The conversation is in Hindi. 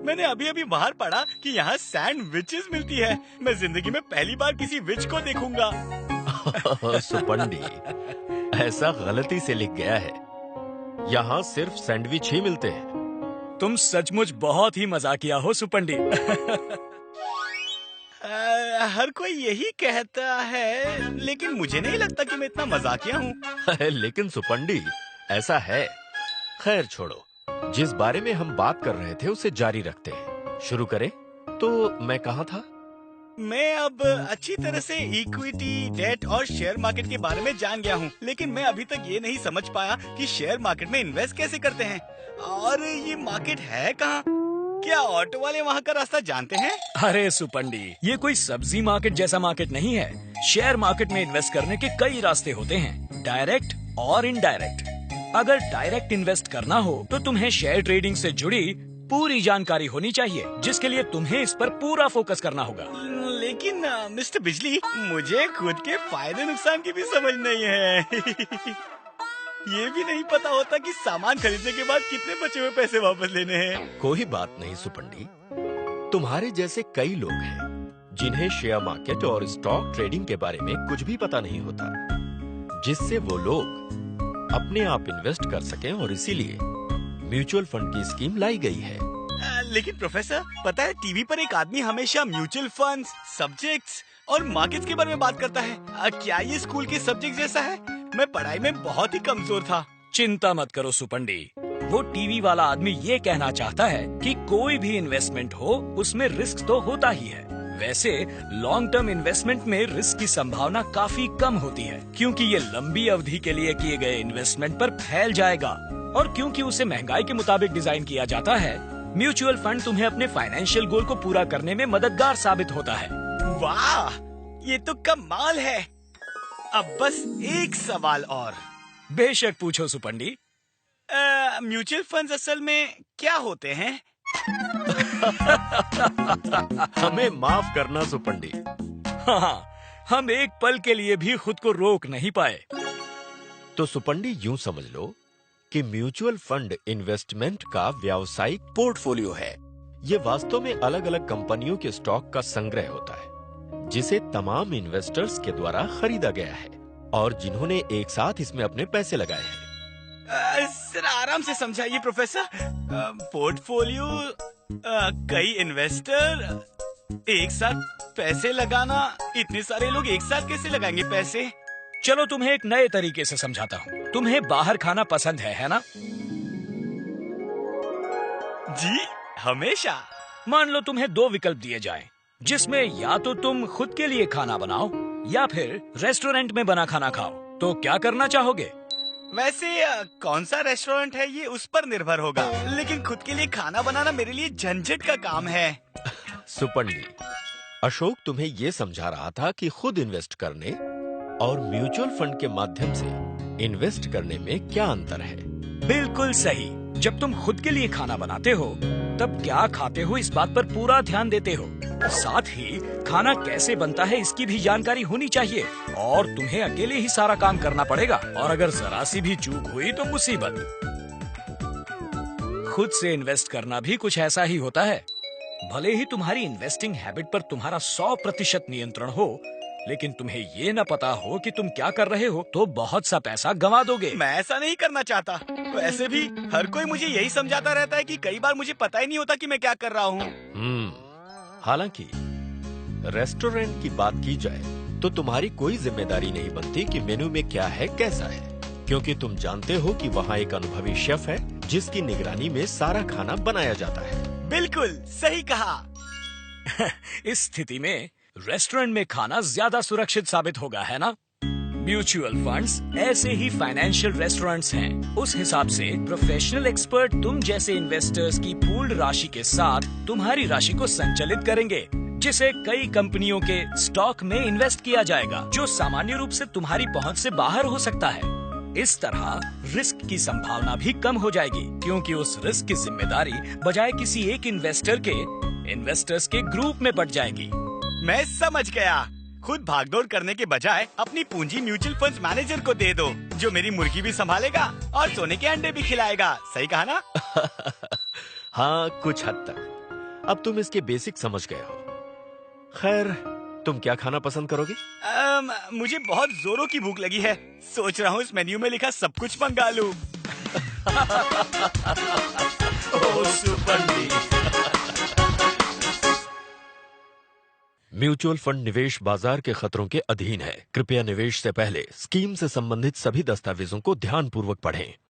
मैंने अभी अभी बाहर पढ़ा कि यहाँ सैंडविचेस मिलती है। मैं जिंदगी में पहली बार किसी विच को देखूंगा। सुपंडी, ऐसा गलती से लिख गया है। यहाँ सिर्फ सैंडविच ही मिलते हैं। तुम सचमुच बहुत ही मजाकिया हो सुपंडी। हर कोई यही कहता है, लेकिन मुझे नहीं लगता कि मैं इतना मजाकिया हूँ। लेकिन सुपंडी, ऐसा है। खैर छोड़ो, जिस बारे में हम बात कर रहे थे उसे जारी रखते हैं। शुरू करें? तो मैं कहाँ था? मैं अब अच्छी तरह से इक्विटी, डेट और शेयर मार्केट के बारे में जान गया हूँ, लेकिन मैं अभी तक ये नहीं समझ पाया कि शेयर मार्केट में इन्वेस्ट कैसे करते हैं और ये मार्केट है कहाँ। क्या ऑटो वाले वहाँ का रास्ता जानते हैं? अरे सुपंडी, ये कोई सब्जी मार्केट जैसा मार्केट नहीं है। शेयर मार्केट में इन्वेस्ट करने के कई रास्ते होते हैं, डायरेक्ट और इनडायरेक्ट। अगर डायरेक्ट इन्वेस्ट करना हो तो तुम्हें शेयर ट्रेडिंग से जुड़ी पूरी जानकारी होनी चाहिए, जिसके लिए तुम्हें इस पर पूरा फोकस करना होगा। लेकिन मिस्टर बिजली, मुझे खुद के फायदे नुकसान की भी समझ नहीं है। ये भी नहीं पता होता कि सामान खरीदने के बाद कितने बचे हुए पैसे वापस लेने हैं। कोई बात नहीं सुपंडी, तुम्हारे जैसे कई लोग हैं जिन्हें शेयर मार्केट और स्टॉक ट्रेडिंग के बारे में कुछ भी पता नहीं होता, जिससे वो लोग अपने आप इन्वेस्ट कर सकें, और इसीलिए म्यूचुअल फंड की स्कीम लाई गई है। लेकिन प्रोफेसर, पता है टीवी पर एक आदमी हमेशा म्यूचुअल फंड्स, सब्जेक्ट्स और मार्केट्स के बारे में बात करता है। क्या ये स्कूल के सब्जेक्ट जैसा है? मैं पढ़ाई में बहुत ही कमजोर था। चिंता मत करो सुपंडी, वो टीवी वाला आदमी ये कहना चाहता है कि कोई भी इन्वेस्टमेंट हो उसमें रिस्क तो होता ही है। वैसे लॉन्ग टर्म इन्वेस्टमेंट में रिस्क की संभावना काफी कम होती है, क्योंकि ये लंबी अवधि के लिए किए गए इन्वेस्टमेंट पर फैल जाएगा, और क्योंकि उसे महंगाई के मुताबिक डिजाइन किया जाता है, म्यूचुअल फंड तुम्हें अपने फाइनेंशियल गोल को पूरा करने में मददगार साबित होता है। वाह, ये तो कमाल है। अब बस एक सवाल और। बेशक पूछो सुपंडी। म्यूचुअल फंड्स असल में क्या होते हैं? हमें माफ करना सुपंडी। हाँ, हम एक पल के लिए भी खुद को रोक नहीं पाए। तो सुपंडी, यूं समझ लो कि म्यूचुअल फंड इन्वेस्टमेंट का व्यावसायिक पोर्टफोलियो है। ये वास्तव में अलग अलग कंपनियों के स्टॉक का संग्रह होता है, जिसे तमाम इन्वेस्टर्स के द्वारा खरीदा गया है और जिन्होंने एक साथ इसमें अपने पैसे लगाए हैं। जरा आराम से समझाइए प्रोफेसर। पोर्टफोलियो, कई इन्वेस्टर, एक साथ पैसे लगाना। इतने सारे लोग एक साथ कैसे लगाएंगे पैसे? चलो तुम्हें एक नए तरीके से समझाता हूँ। तुम्हें बाहर खाना पसंद है ना? जी, हमेशा। मान लो तुम्हें दो विकल्प दिए जाएं, जिसमें या तो तुम खुद के लिए खाना बनाओ या फिर रेस्टोरेंट में बना खाना खाओ, तो क्या करना चाहोगे? वैसे कौन सा रेस्टोरेंट है ये उस पर निर्भर होगा, लेकिन खुद के लिए खाना बनाना मेरे लिए झंझट का काम है। सुपंडी, अशोक तुम्हें ये समझा रहा था कि खुद इन्वेस्ट करने और म्यूचुअल फंड के माध्यम से इन्वेस्ट करने में क्या अंतर है। बिल्कुल सही। जब तुम खुद के लिए खाना बनाते हो तब क्या खाते हो इस बात पर पूरा ध्यान देते हो। साथ ही खाना कैसे बनता है इसकी भी जानकारी होनी चाहिए, और तुम्हें अकेले ही सारा काम करना पड़ेगा, और अगर जरा सी भी चूक हुई तो मुसीबत। खुद से इन्वेस्ट करना भी कुछ ऐसा ही होता है। भले ही तुम्हारी इन्वेस्टिंग हैबिट पर तुम्हारा 100% नियंत्रण हो, लेकिन तुम्हें ये न पता हो कि तुम क्या कर रहे हो तो बहुत सा पैसा गंवा दोगे। मैं ऐसा नहीं करना चाहता। वैसे भी हर कोई मुझे यही समझाता रहता है कि कई बार मुझे पता ही नहीं होता कि मैं क्या कर रहा हूँ। हालांकि रेस्टोरेंट की बात की जाए तो तुम्हारी कोई जिम्मेदारी नहीं बनती कि मेनू में क्या है, कैसा है, क्योंकि तुम जानते हो कि वहाँ एक अनुभवी शेफ है जिसकी निगरानी में सारा खाना बनाया जाता है। बिल्कुल सही कहा। इस स्थिति में रेस्टोरेंट में खाना ज्यादा सुरक्षित साबित होगा, है ना? म्यूचुअल फंड्स ऐसे ही फाइनेंशियल रेस्टोरेंट्स हैं। उस हिसाब से प्रोफेशनल एक्सपर्ट तुम जैसे इन्वेस्टर्स की पूल्ड राशि के साथ तुम्हारी राशि को संचालित करेंगे, जिसे कई कंपनियों के स्टॉक में इन्वेस्ट किया जाएगा, जो सामान्य रूप से तुम्हारी पहुंच से बाहर हो सकता है। इस तरह रिस्क की संभावना भी कम हो जाएगी, क्योंकि उस रिस्क की जिम्मेदारी बजाय किसी एक इन्वेस्टर के इन्वेस्टर्स के ग्रुप में बट जाएगी। मैं समझ गया। खुद भागदौड़ करने के बजाय अपनी पूंजी म्यूचुअल फंड्स मैनेजर को दे दो, जो मेरी मुर्गी भी संभालेगा और सोने के अंडे भी खिलाएगा। सही कहा ना? हाँ, कुछ हद तक। अब तुम इसके बेसिक समझ गए हो। खैर, तुम क्या खाना पसंद करोगे? मुझे बहुत जोरों की भूख लगी है। सोच रहा हूँ इस मेन्यू में लिखा सब कुछ मंगा लूं। ओह सुपंडी। म्यूचुअल फंड निवेश बाजार के खतरों के अधीन है। कृपया निवेश से पहले स्कीम से संबंधित सभी दस्तावेजों को ध्यानपूर्वक पढ़ें।